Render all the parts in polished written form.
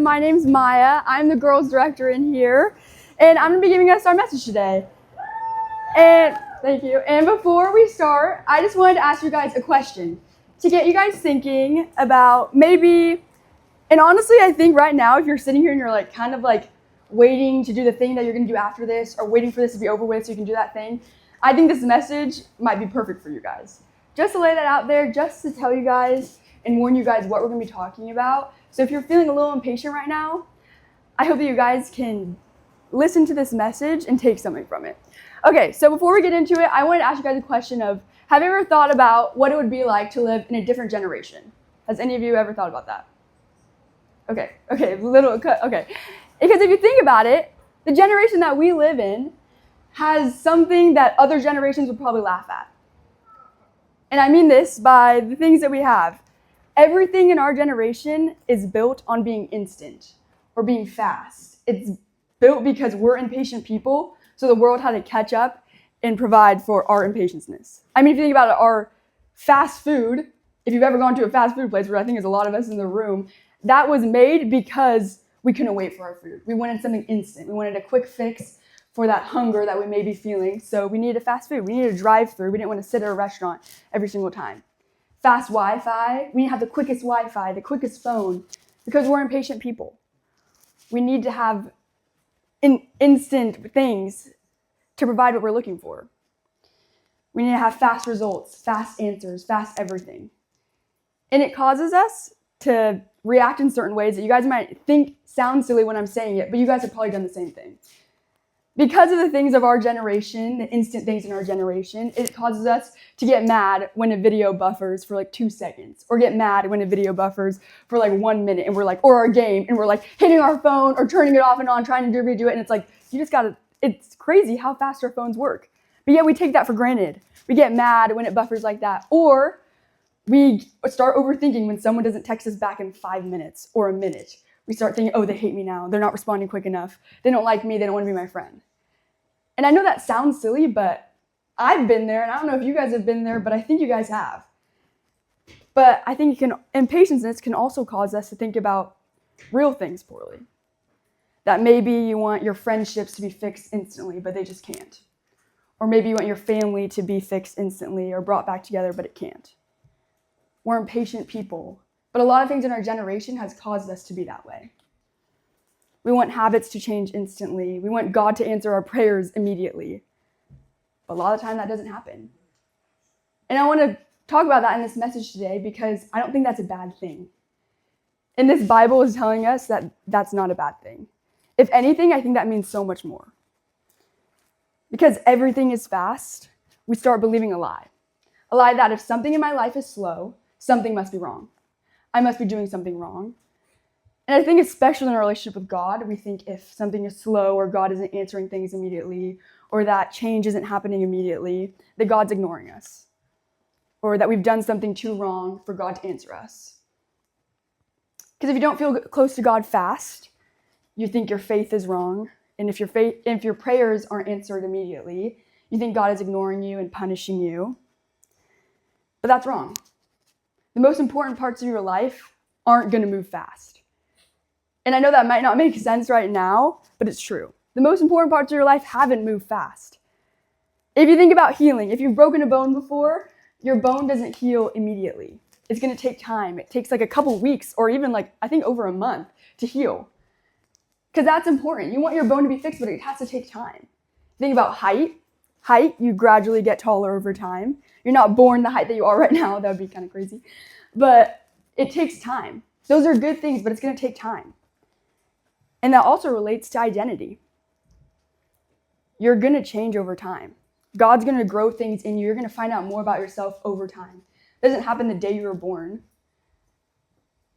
my name's Maya. I'm the girls director in here, and I'm going to be giving us our message today. And thank you. And before we start, I just wanted to ask you guys a question to get you guys thinking about maybe, and honestly, I think right now, if you're sitting here and you're like kind of like waiting to do the thing that you're going to do after this, or waiting for this to be over with so you can do that thing, I think this message might be perfect for you guys. Just to lay that out there, just to tell you guys and warn you guys what we're going to be talking about. So if you're feeling a little impatient right now, I hope that you guys can listen to this message and take something from it. Okay, so before we get into it, I wanted to ask you guys a question of, have you ever thought about what it would be like to live in a different generation? Has any of you ever thought about that? Okay, okay. Because if you think about it, the generation that we live in has something that other generations would probably laugh at. And I mean this by the things that we have. Everything in our generation is built on being instant or being fast. It's built because we're impatient people, so the world had to catch up and provide for our impatientness. I mean, if you think about it, our fast food, if you've ever gone to a fast food place, where I think there's a lot of us in the room, that was made because we couldn't wait for our food. We wanted something instant. We wanted a quick fix for that hunger that we may be feeling. So we needed fast food. We needed a drive-through. We didn't want to sit at a restaurant every single time. Fast Wi-Fi. We need to have the quickest Wi-Fi, the quickest phone, because we're impatient people. We need to have instant things to provide what we're looking for. We need to have fast results, fast answers, fast everything. And it causes us to react in certain ways that you guys might think sound silly when I'm saying it, but you guys have probably done the same thing. Because of the things of our generation, the instant things in our generation, it causes us to get mad when a video buffers for like 2 seconds, or get mad when a video buffers for like 1 minute, and we're like, or our game, and we're like hitting our phone or turning it off and on, trying to redo it, and it's like, it's crazy how fast our phones work. But yet we take that for granted. We get mad when it buffers like that, or we start overthinking when someone doesn't text us back in 5 minutes or a minute. We start thinking, oh, they hate me now. They're not responding quick enough. They don't like me. They don't want to be my friend. And I know that sounds silly, but I've been there, and I don't know if you guys have been there, but I think you guys have. But I think impatience can also cause us to think about real things poorly. That maybe you want your friendships to be fixed instantly, but they just can't. Or maybe you want your family to be fixed instantly or brought back together, but it can't. We're impatient people. But a lot of things in our generation has caused us to be that way. We want habits to change instantly. We want God to answer our prayers immediately. But a lot of the time that doesn't happen. And I want to talk about that in this message today because I don't think that's a bad thing. And this Bible is telling us that that's not a bad thing. If anything, I think that means so much more. Because everything is fast, we start believing a lie. A lie that if something in my life is slow, something must be wrong. I must be doing something wrong. And I think especially in our relationship with God, we think if something is slow or God isn't answering things immediately or that change isn't happening immediately, that God's ignoring us or that we've done something too wrong for God to answer us. Because if you don't feel close to God fast, you think your faith is wrong. And if your prayers aren't answered immediately, you think God is ignoring you and punishing you. But that's wrong. The most important parts of your life aren't going to move fast. And I know that might not make sense right now, but it's true. The most important parts of your life haven't moved fast. If you think about healing, if you've broken a bone before, your bone doesn't heal immediately. It's going to take time. It takes like a couple weeks or even I think over a month to heal. Because that's important. You want your bone to be fixed, but it has to take time. Think about height. Height, you gradually get taller over time. You're not born the height that you are right now. That would be kind of crazy. But it takes time. Those are good things, but it's going to take time. And that also relates to identity. You're going to change over time. God's going to grow things in you. You're going to find out more about yourself over time. It doesn't happen the day you were born.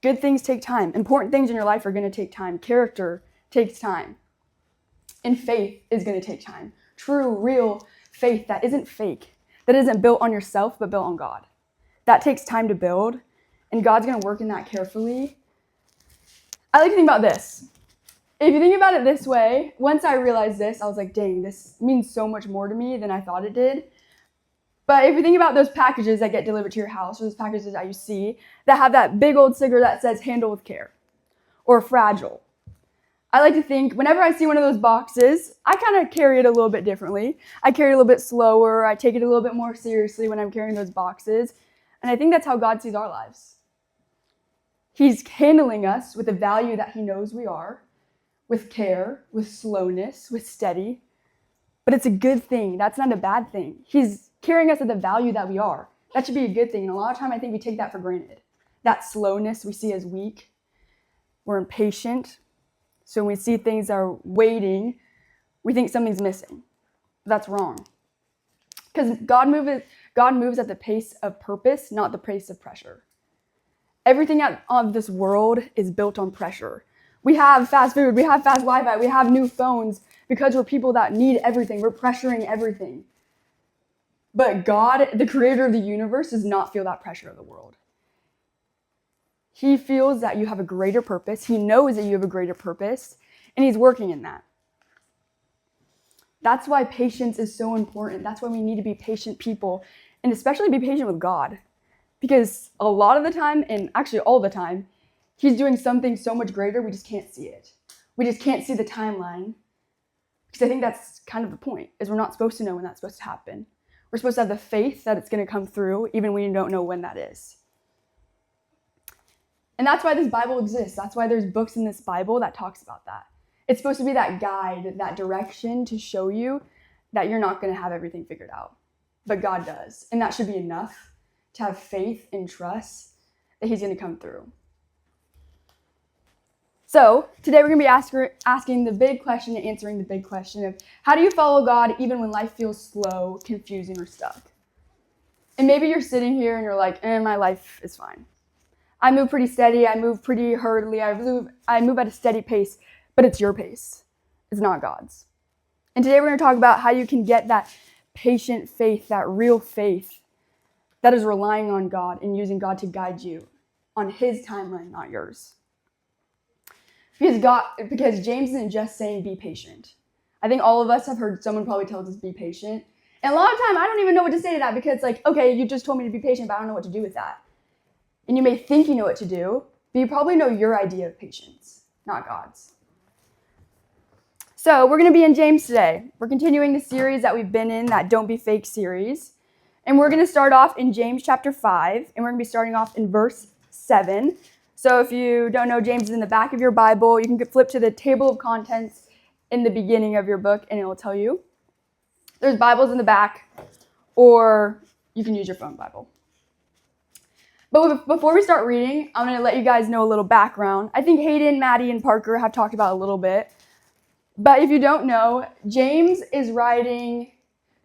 Good things take time. Important things in your life are going to take time. Character takes time. And faith is going to take time. True, real faith that isn't fake, that isn't built on yourself, but built on God. That takes time to build, and God's going to work in that carefully. I like to think about this. If you think about it this way, once I realized this, I was like, dang, this means so much more to me than I thought it did. But if you think about those packages that get delivered to your house, or those packages that you see that have that big old sticker that says handle with care, or fragile. I like to think whenever I see one of those boxes, I kind of carry it a little bit differently. I carry it a little bit slower. I take it a little bit more seriously when I'm carrying those boxes. And I think that's how God sees our lives. He's handling us with the value that he knows we are, with care, with slowness, with steady. But it's a good thing. That's not a bad thing. He's carrying us at the value that we are. That should be a good thing. And a lot of time I think we take that for granted. That slowness we see as weak. We're impatient. So when we see things that are waiting, we think something's missing. That's wrong. Because God moves at the pace of purpose, not the pace of pressure. Everything of this world is built on pressure. We have fast food, we have fast Wi-Fi, we have new phones because we're people that need everything. We're pressuring everything. But God, the creator of the universe, does not feel that pressure of the world. He feels that you have a greater purpose. He knows that you have a greater purpose, and he's working in that. That's why patience is so important. That's why we need to be patient people, and especially be patient with God. Because a lot of the time, and actually all the time, he's doing something so much greater, we just can't see it. We just can't see the timeline. Because I think that's kind of the point, is we're not supposed to know when that's supposed to happen. We're supposed to have the faith that it's going to come through, even when you don't know when that is. And that's why this Bible exists. That's why there's books in this Bible that talks about that. It's supposed to be that guide, that direction to show you that you're not going to have everything figured out. But God does. And that should be enough to have faith and trust that he's going to come through. So today we're going to be asking the big question and answering the big question of how do you follow God even when life feels slow, confusing, or stuck? And maybe you're sitting here and you're like, my life is fine. I move pretty steady. I move pretty hurriedly. I move at a steady pace, but it's your pace. It's not God's. And today we're going to talk about how you can get that patient faith, that real faith that is relying on God and using God to guide you on his timeline, not yours. Because James isn't just saying be patient. I think all of us have heard someone probably tell us be patient. And a lot of time I don't even know what to say to that because okay, you just told me to be patient, but I don't know what to do with that. And you may think you know what to do, but you probably know your idea of patience, not God's. So we're going to be in James today. We're continuing the series that we've been in, that Don't Be Fake series. And we're going to start off in James chapter 5, and we're going to be starting off in verse 7. So if you don't know, James is in the back of your Bible. You can flip to the table of contents in the beginning of your book, and it will tell you. There's Bibles in the back, or you can use your phone Bible. But before we start reading, I'm going to let you guys know a little background. I think Hayden, Maddie, and Parker have talked about it a little bit. But if you don't know, James is writing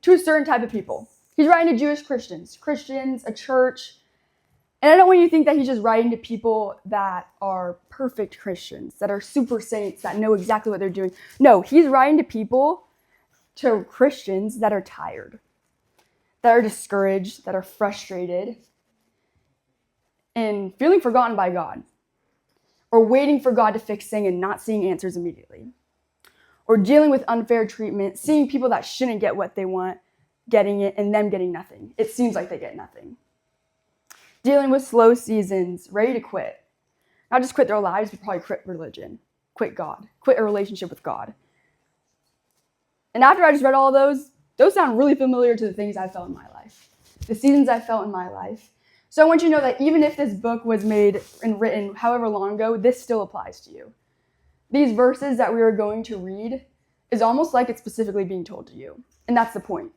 to a certain type of people. He's writing to Jewish Christians, a church. And I don't want you to think that he's just writing to people that are perfect Christians, that are super saints, that know exactly what they're doing. No, he's writing to Christians that are tired, that are discouraged, that are frustrated, and feeling forgotten by God, or waiting for God to fix things and not seeing answers immediately, or dealing with unfair treatment, seeing people that shouldn't get what they want, getting it, and them getting nothing. It seems like they get nothing. Dealing with slow seasons, ready to quit. Not just quit their lives, but probably quit religion, quit God, quit a relationship with God. And after I just read all of those sound really familiar to the things I felt in my life, the seasons I felt in my life. So I want you to know that even if this book was made and written however long ago, this still applies to you. These verses that we are going to read is almost like it's specifically being told to you. And that's the point.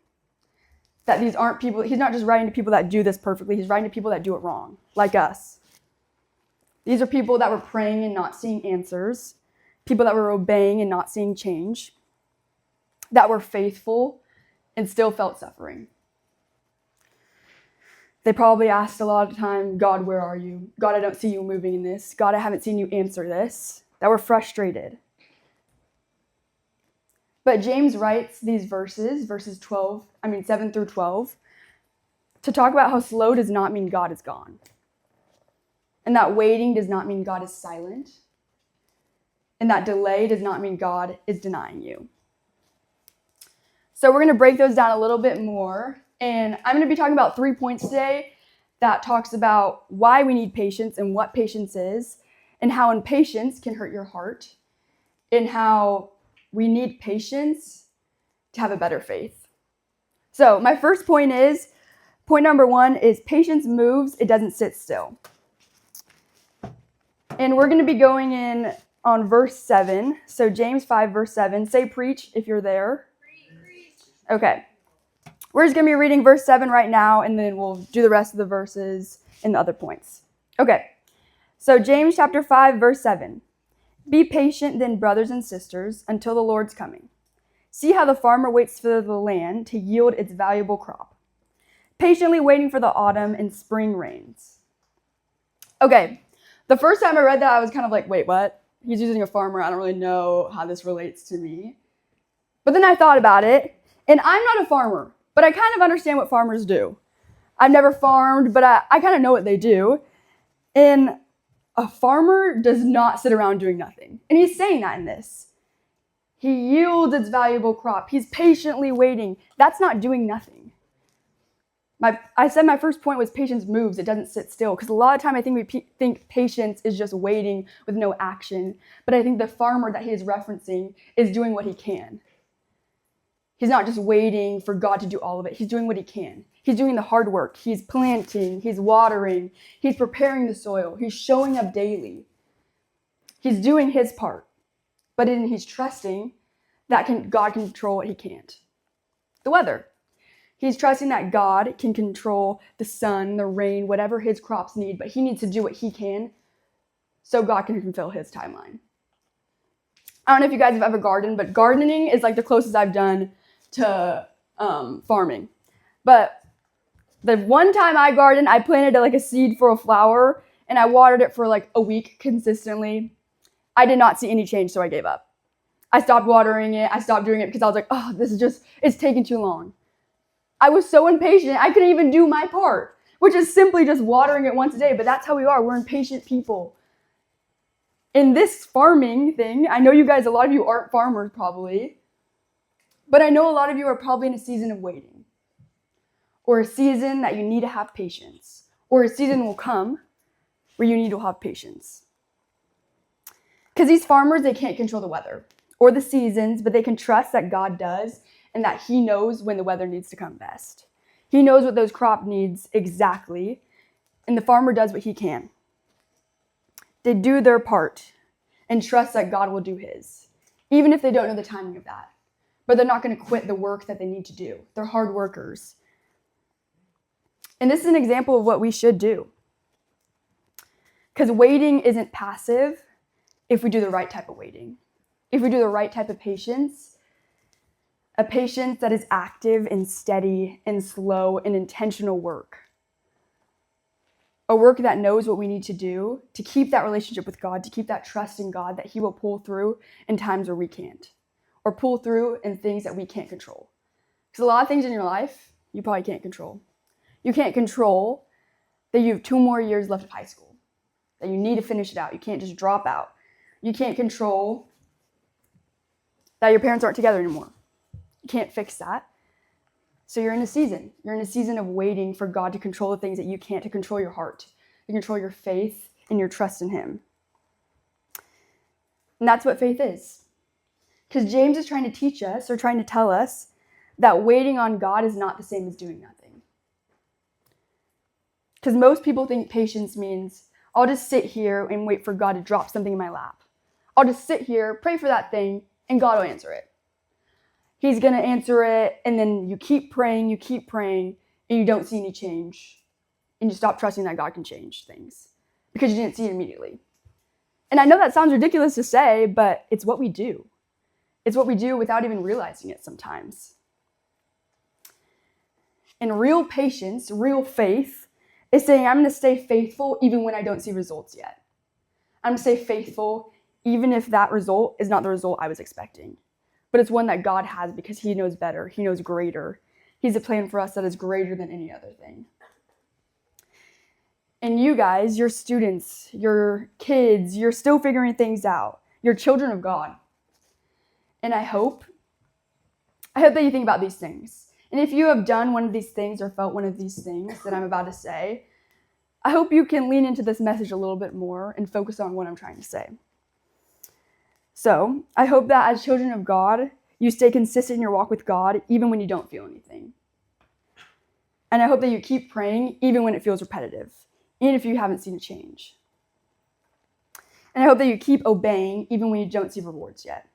That these aren't people, he's not just writing to people that do this perfectly, he's writing to people that do it wrong, like us. These are people that were praying and not seeing answers, people that were obeying and not seeing change, that were faithful and still felt suffering. They probably asked a lot of time, God, where are you? God, I don't see you moving in this. God, I haven't seen you answer this. That were frustrated. But James writes these verses 7 through 12, to talk about how slow does not mean God is gone. And that waiting does not mean God is silent. And that delay does not mean God is denying you. So we're going to break those down a little bit more. And I'm going to be talking about 3 points today that talks about why we need patience and what patience is. and how impatience can hurt your heart, and how we need patience to have a better faith. So my first point number 1 is patience moves, it doesn't sit still. And we're going to be going in on verse 7. So James 5, verse 7. Say preach if you're there. Preach. Okay. We're just going to be reading verse 7 right now, and then we'll do the rest of the verses and the other points. Okay. So James chapter 5, verse 7. Be patient then, brothers and sisters, until the Lord's coming. See how the farmer waits for the land to yield its valuable crop, patiently waiting for the autumn and spring rains. Okay. The first time I read that, I was kind of like, wait, what? He's using a farmer. I don't really know how this relates to me. But then I thought about it, and I'm not a farmer, but I kind of understand what farmers do. I've never farmed, but I kind of know what they do. And a farmer does not sit around doing nothing. And he's saying that in this. He yields its valuable crop. He's patiently waiting. That's not doing nothing. I said my first point was patience moves, it doesn't sit still. Because a lot of time I think we think patience is just waiting with no action. But I think the farmer that he is referencing is doing what he can. He's not just waiting for God to do all of it. He's doing what he can. He's doing the hard work. He's planting, he's watering, he's preparing the soil. He's showing up daily. He's doing his part. But he's trusting that God can control what he can't. The weather. He's trusting that God can control the sun, the rain, whatever his crops need, but he needs to do what he can so God can fulfill his timeline. I don't know if you guys have ever gardened, but gardening is like the closest I've done to farming. But the one time I gardened, I planted like a seed for a flower, and I watered it for like a week consistently. I did not see any change, so I gave up. I stopped watering it. I stopped doing it because I was like, oh, it's taking too long. I was so impatient, I couldn't even do my part, which is simply just watering it once a day, but that's how we are. We're impatient people. In this farming thing, I know you guys, a lot of you aren't farmers probably, but I know a lot of you are probably in a season of waiting, or a season that you need to have patience, or a season will come where you need to have patience. Because these farmers, they can't control the weather or the seasons, but they can trust that God does, and that he knows when the weather needs to come best. He knows what those crop needs exactly, and the farmer does what he can. They do their part and trust that God will do his, even if they don't know the timing of that. But they're not going to quit the work that they need to do. They're hard workers. And this is an example of what we should do. Because waiting isn't passive if we do the right type of waiting. If we do the right type of patience, a patience that is active and steady and slow and intentional work. A work that knows what we need to do to keep that relationship with God, to keep that trust in God that he will pull through in times where we can't, or pull through in things that we can't control. Because a lot of things in your life, you probably can't control. You can't control that you have 2 more years left of high school, that you need to finish it out. You can't just drop out. You can't control that your parents aren't together anymore. You can't fix that. So you're in a season. You're in a season of waiting for God to control the things that you can't, to control your heart, to control your faith and your trust in him. And that's what faith is. Because James is trying to teach us, or trying to tell us, that waiting on God is not the same as doing nothing. Because most people think patience means, I'll just sit here and wait for God to drop something in my lap. I'll just sit here, pray for that thing, and God will answer it. He's going to answer it, and then you keep praying, and you don't see any change. And you stop trusting that God can change things because you didn't see it immediately. And I know that sounds ridiculous to say, but it's what we do. It's what we do without even realizing it sometimes. And real patience, real faith, is saying, I'm going to stay faithful even when I don't see results yet. I'm going to stay faithful even if that result is not the result I was expecting. But it's one that God has because he knows better. He knows greater. He's a plan for us that is greater than any other thing. And you guys, your students, your kids, you're still figuring things out. You're children of God. And I hope that you think about these things. And if you have done one of these things or felt one of these things that I'm about to say, I hope you can lean into this message a little bit more and focus on what I'm trying to say. So, I hope that as children of God, you stay consistent in your walk with God, even when you don't feel anything. And I hope that you keep praying, even when it feels repetitive, even if you haven't seen a change. And I hope that you keep obeying, even when you don't see rewards yet.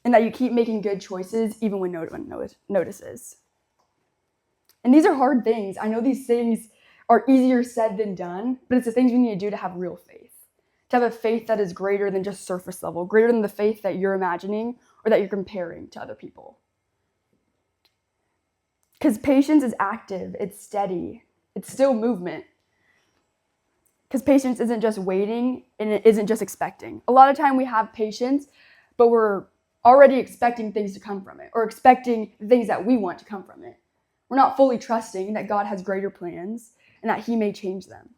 And that you keep making good choices, even when no one notices. And these are hard things. I know these things are easier said than done, but it's the things we need to do to have real faith. To have a faith that is greater than just surface level, greater than the faith that you're imagining or that you're comparing to other people. Because patience is active, it's steady, it's still movement. Because patience isn't just waiting and it isn't just expecting. A lot of time we have patience, but we're already expecting things to come from it or expecting things that we want to come from it. We're not fully trusting that God has greater plans and that He may change them.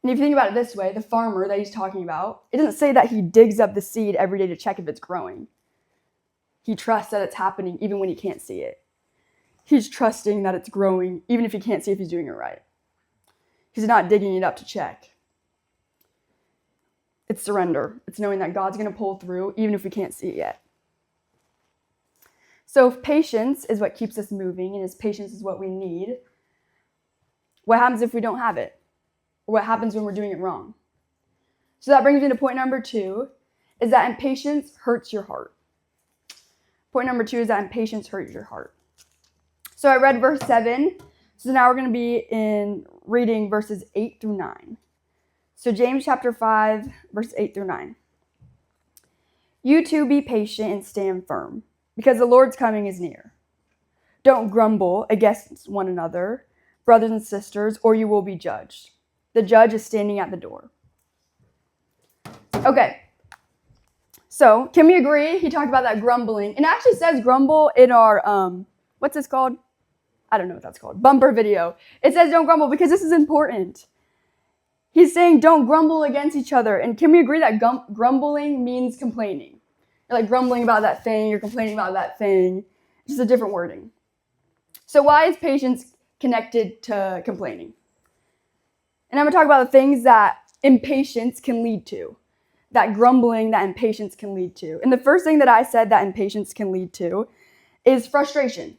And if you think about it this way, the farmer that he's talking about, it doesn't say that he digs up the seed every day to check if it's growing. He trusts that it's happening even when he can't see it. He's trusting that it's growing even if he can't see if he's doing it right. He's not digging it up to check. It's surrender. It's knowing that God's going to pull through even if we can't see it yet. So if patience is what keeps us moving and if patience is what we need, what happens if we don't have it? Or what happens when we're doing it wrong? So that brings me to point number 2, is that impatience hurts your heart. Point number 2 is that impatience hurts your heart. So I read verse 7. So now we're going to be in reading verses 8 through 9. So James chapter 5, verse 8 through 9. You too be patient and stand firm, because the Lord's coming is near. Don't grumble against one another, brothers and sisters, or you will be judged. The judge is standing at the door. Okay. So, can we agree? He talked about that grumbling. And it actually says grumble in our, what's this called? I don't know what that's called. Bumper video. It says don't grumble because this is important. He's saying don't grumble against each other. And can we agree that grumbling means complaining? You're like grumbling about that thing. You're complaining about that thing. Just a different wording. So why is patience connected to complaining? And I'm going to talk about the things that impatience can lead to, that grumbling, that impatience can lead to. And the first thing that I said that impatience can lead to is frustration.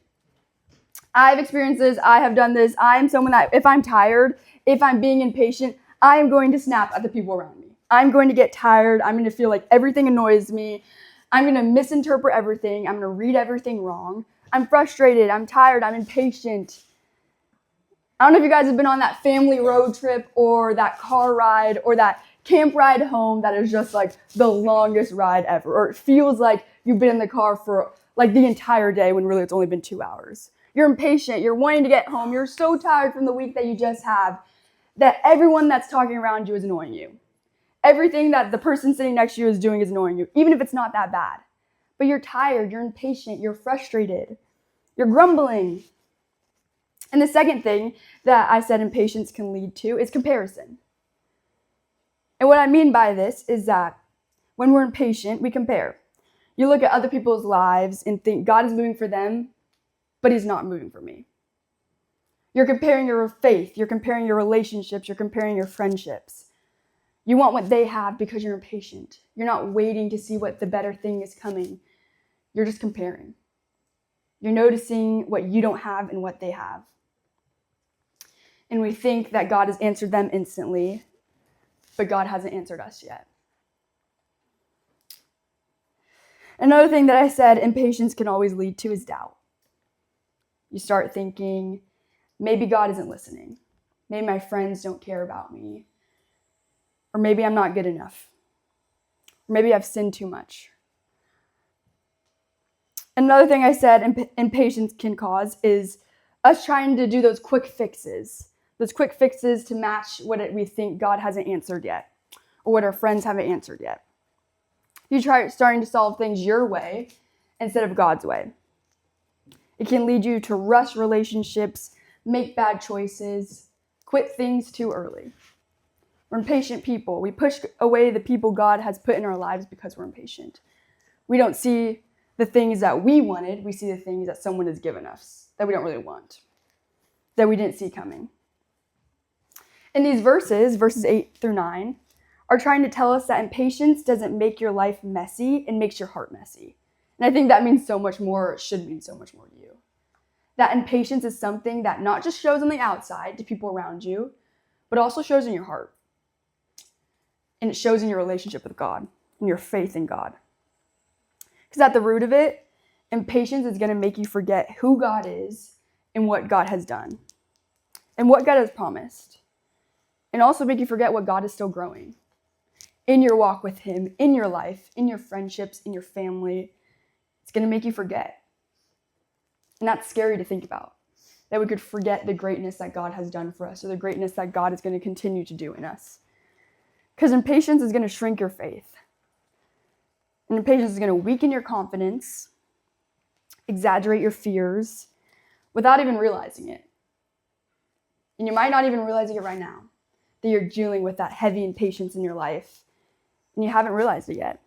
I've experienced this. I have done this. I am someone that if I'm tired, if I'm being impatient, I am going to snap at the people around me. I'm going to get tired. I'm going to feel like everything annoys me. I'm going to misinterpret everything. I'm going to read everything wrong. I'm frustrated. I'm tired. I'm impatient. I don't know if you guys have been on that family road trip or that car ride or that camp ride home that is just like the longest ride ever. Or it feels like you've been in the car for like the entire day when really it's only been 2 hours. You're impatient. You're wanting to get home. You're so tired from the week that you just have that everyone that's talking around you is annoying you. Everything that the person sitting next to you is doing is annoying you, even if it's not that bad. But you're tired. You're impatient. You're frustrated. You're grumbling. And the second thing that I said impatience can lead to is comparison. And what I mean by this is that when we're impatient, we compare. You look at other people's lives and think God is moving for them, but He's not moving for me. You're comparing your faith. You're comparing your relationships. You're comparing your friendships. You want what they have because you're impatient. You're not waiting to see what the better thing is coming. You're just comparing. You're noticing what you don't have and what they have. And we think that God has answered them instantly, but God hasn't answered us yet. Another thing that I said impatience can always lead to is doubt. You start thinking, maybe God isn't listening. Maybe my friends don't care about me. Or maybe I'm not good enough. Or maybe I've sinned too much. Another thing I said impatience can cause is us trying to do those quick fixes to match what we think God hasn't answered yet, or what our friends haven't answered yet. You try starting to solve things your way instead of God's way. It can lead you to rush relationships, make bad choices, quit things too early. We're impatient people. We push away the people God has put in our lives because we're impatient. We don't see the things that we wanted. We see the things that someone has given us that we don't really want. that we didn't see coming. In these verses 8 through 9, are trying to tell us that impatience doesn't make your life messy, it makes your heart messy. And I think that means so much more, it should mean so much more to you. That impatience is something that not just shows on the outside to people around you, but also shows in your heart. And it shows in your relationship with God and your faith in God. Because at the root of it, impatience is going to make you forget who God is and what God has done and what God has promised. And also make you forget what God is still growing in your walk with Him, in your life, in your friendships, in your family. It's going to make you forget. And that's scary to think about, that we could forget the greatness that God has done for us or the greatness that God is going to continue to do in us. Because impatience is going to shrink your faith. And impatience is going to weaken your confidence, exaggerate your fears, without even realizing it. And you might not even realizing it right now, that you're dealing with that heavy impatience in your life, and you haven't realized it yet.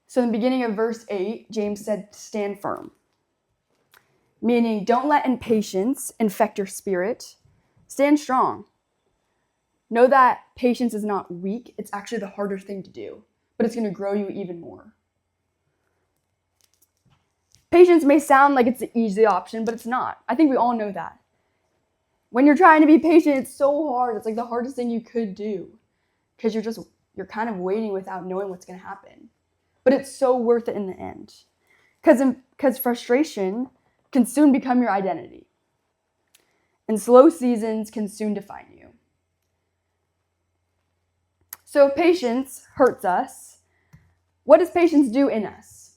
So in the beginning of verse 8, James said, stand firm. Meaning, don't let impatience infect your spirit. Stand strong. Know that patience is not weak. It's actually the harder thing to do, but it's going to grow you even more. Patience may sound like it's the easy option, but it's not. I think we all know that. When you're trying to be patient, it's so hard. It's like the hardest thing you could do because you're kind of waiting without knowing what's going to happen. But it's so worth it in the end. Because frustration can soon become your identity. And slow seasons can soon define you. So if patience hurts us, what does patience do in us?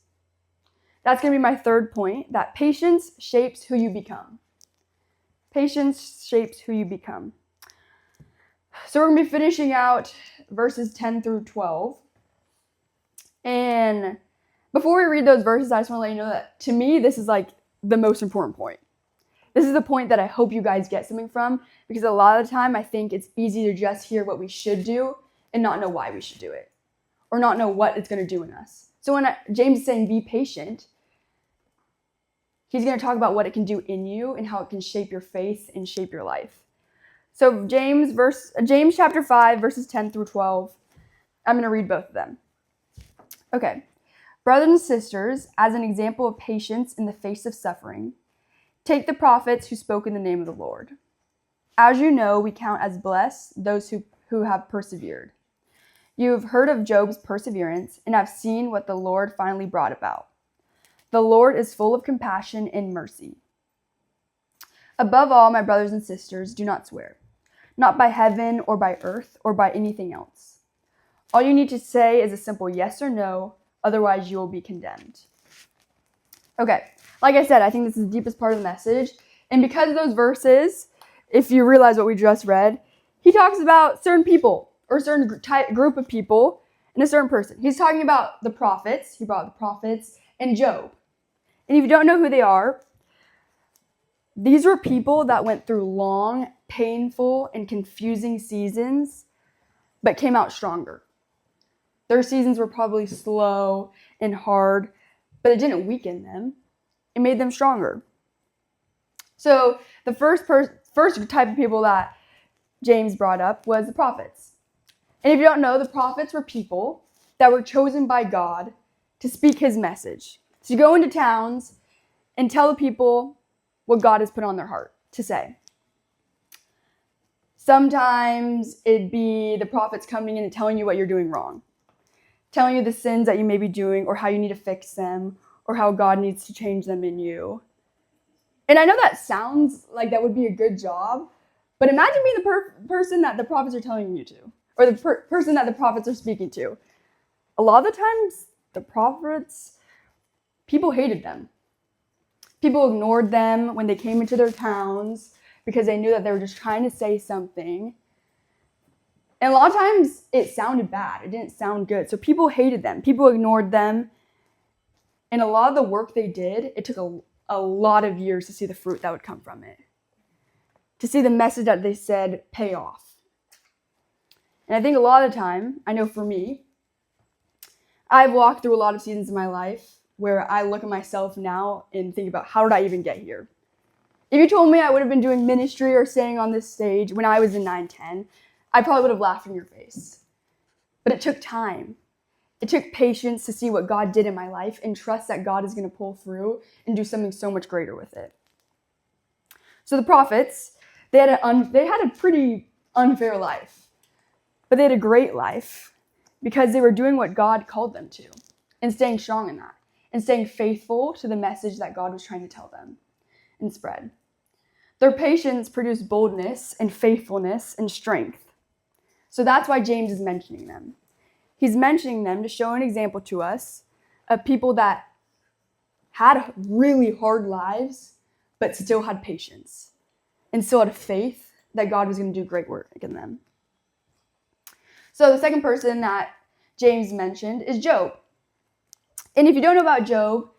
That's going to be my third point, that patience shapes who you become. Patience shapes who you become. So we're going to be finishing out verses 10 through 12. And before we read those verses, I just want to let you know that to me, this is like the most important point. This is the point that I hope you guys get something from, because a lot of the time I think it's easy to just hear what we should do and not know why we should do it, or not know what it's going to do in us. So when James is saying be patient, he's going to talk about what it can do in you and how it can shape your faith and shape your life. So James chapter 5, verses 10 through 12, I'm going to read both of them. Okay. Brothers and sisters, as an example of patience in the face of suffering, take the prophets who spoke in the name of the Lord. As you know, we count as blessed those who have persevered. You have heard of Job's perseverance and have seen what the Lord finally brought about. The Lord is full of compassion and mercy. Above all, my brothers and sisters, do not swear, not by heaven or by earth or by anything else. All you need to say is a simple yes or no, otherwise you will be condemned. Okay, like I said, I think this is the deepest part of the message. And because of those verses, if you realize what we just read, he talks about certain people or a certain group of people and a certain person. He's talking about the prophets. He brought the prophets and Job. And if you don't know who they are, these were people that went through long, painful, and confusing seasons, but came out stronger. Their seasons were probably slow and hard, but it didn't weaken them. It made them stronger. So the first type of people that James brought up was the prophets. And if you don't know, the prophets were people that were chosen by God to speak his message. To go into towns and tell the people what God has put on their heart to say. Sometimes it'd be the prophets coming in and telling you what you're doing wrong. Telling you the sins that you may be doing or how you need to fix them or how God needs to change them in you. And I know that sounds like that would be a good job, but imagine being the person that the prophets are telling you to, or the person that the prophets are speaking to. A lot of the times, the prophets, people hated them. People ignored them when they came into their towns because they knew that they were just trying to say something. And a lot of times it sounded bad. It didn't sound good. So people hated them. People ignored them. And a lot of the work they did, it took a lot of years to see the fruit that would come from it. To see the message that they said pay off. And I think a lot of the time, I know for me, I've walked through a lot of seasons in my life where I look at myself now and think about how did I even get here? If you told me I would have been doing ministry or standing on this stage when I was in NineTen, I probably would have laughed in your face. But it took time. It took patience to see what God did in my life and trust that God is going to pull through and do something so much greater with it. So the prophets, they had a pretty unfair life, but they had a great life because they were doing what God called them to and staying strong in that and staying faithful to the message that God was trying to tell them and spread. Their patience produced boldness and faithfulness and strength. So that's why James is mentioning them. He's mentioning them to show an example to us of people that had really hard lives, but still had patience and still had faith that God was going to do great work in them. So the second person that James mentioned is Job. And if you don't know about Job,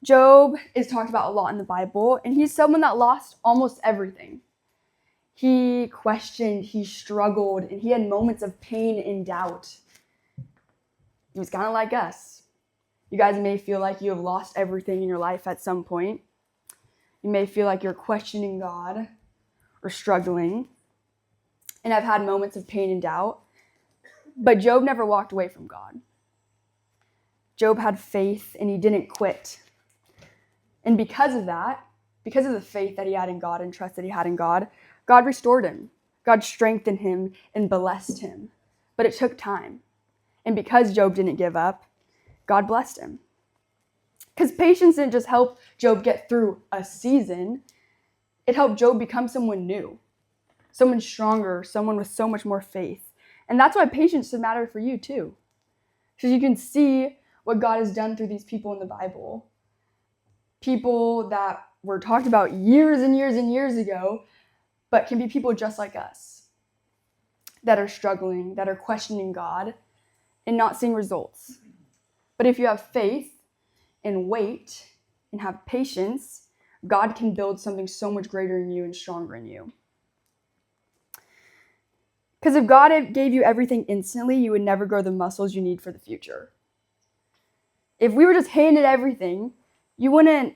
Job is talked about a lot in the Bible, and he's someone that lost almost everything. He questioned, he struggled, and he had moments of pain and doubt. He was kind of like us. You guys may feel like you have lost everything in your life at some point. You may feel like you're questioning God or struggling. And I've had moments of pain and doubt. But Job never walked away from God. Job had faith and he didn't quit. And because of that, because of the faith that he had in God and trust that he had in God, God restored him. God strengthened him and blessed him. But it took time. And because Job didn't give up, God blessed him. Because patience didn't just help Job get through a season, it helped Job become someone new, someone stronger, someone with so much more faith. And that's why patience should matter for you too. Because you can see what God has done through these people in the Bible. People that were talked about years and years and years ago, but can be people just like us that are struggling, that are questioning God and not seeing results. But if you have faith and wait and have patience, God can build something so much greater in you and stronger in you. Because if God gave you everything instantly, you would never grow the muscles you need for the future. If we were just handed everything, you wouldn't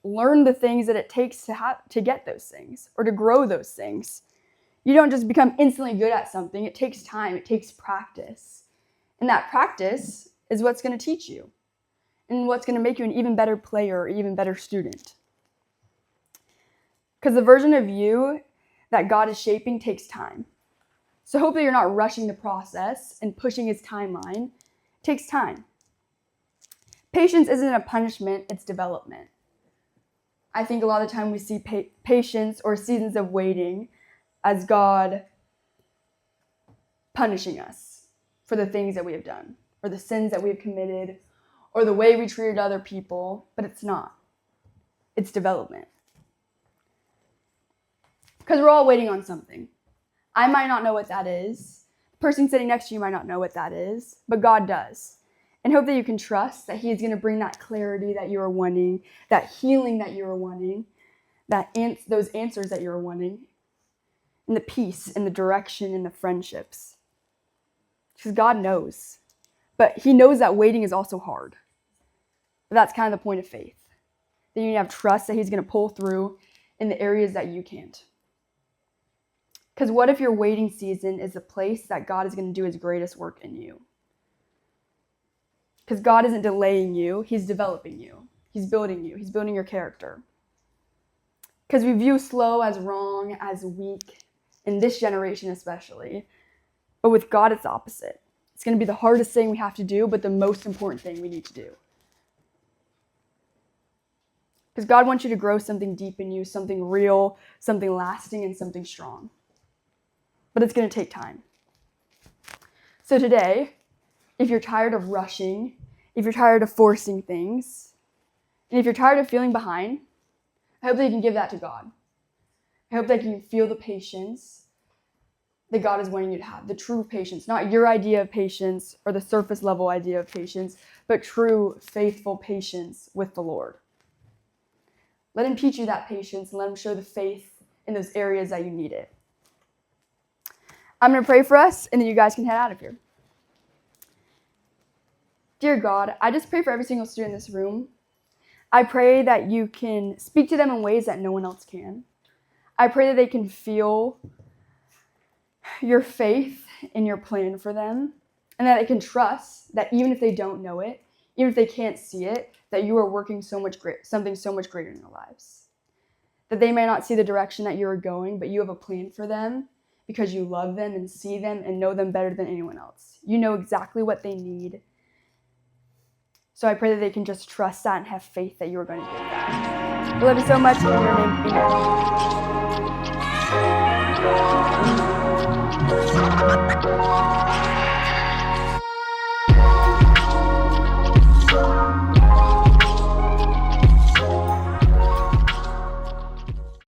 learn the things that it takes to get those things or to grow those things. You don't just become instantly good at something. It takes time. It takes practice. And that practice is what's going to teach you and what's going to make you an even better player or even better student. Because the version of you that God is shaping takes time. So hopefully you're not rushing the process and pushing his timeline. It takes time. Patience isn't a punishment, it's development. I think a lot of the time we see patience or seasons of waiting as God punishing us for the things that we have done, or the sins that we have committed, or the way we treated other people, but it's not. It's development. Because we're all waiting on something. I might not know what that is. The person sitting next to you might not know what that is, but God does. And hope that you can trust that he is going to bring that clarity that you are wanting, that healing that you are wanting, those answers that you are wanting, and the peace and the direction and the friendships. Because God knows. But he knows that waiting is also hard. But that's kind of the point of faith. That you need to have trust that he's going to pull through in the areas that you can't. Because what if your waiting season is the place that God is going to do his greatest work in you? Because God isn't delaying you, he's developing you. He's building you. He's building your character. Because we view slow as wrong, as weak, in this generation especially. But with God, it's opposite. It's going to be the hardest thing we have to do, but the most important thing we need to do. Because God wants you to grow something deep in you, something real, something lasting, and something strong. But it's going to take time. So today, if you're tired of rushing, if you're tired of forcing things, and if you're tired of feeling behind, I hope that you can give that to God. I hope that you can feel the patience that God is wanting you to have, the true patience, not your idea of patience or the surface level idea of patience, but true, faithful patience with the Lord. Let him teach you that patience and let him show the faith in those areas that you need it. I'm going to pray for us, and then you guys can head out of here. Dear God, I just pray for every single student in this room. I pray that you can speak to them in ways that no one else can. I pray that they can feel your faith in your plan for them, and that they can trust that even if they don't know it, even if they can't see it, that you are working something so much greater in their lives. That they may not see the direction that you are going, but you have a plan for them because you love them and see them and know them better than anyone else. You know exactly what they need. So I pray that they can just trust that and have faith that you are going to give that. We love you so much. In your name, amen.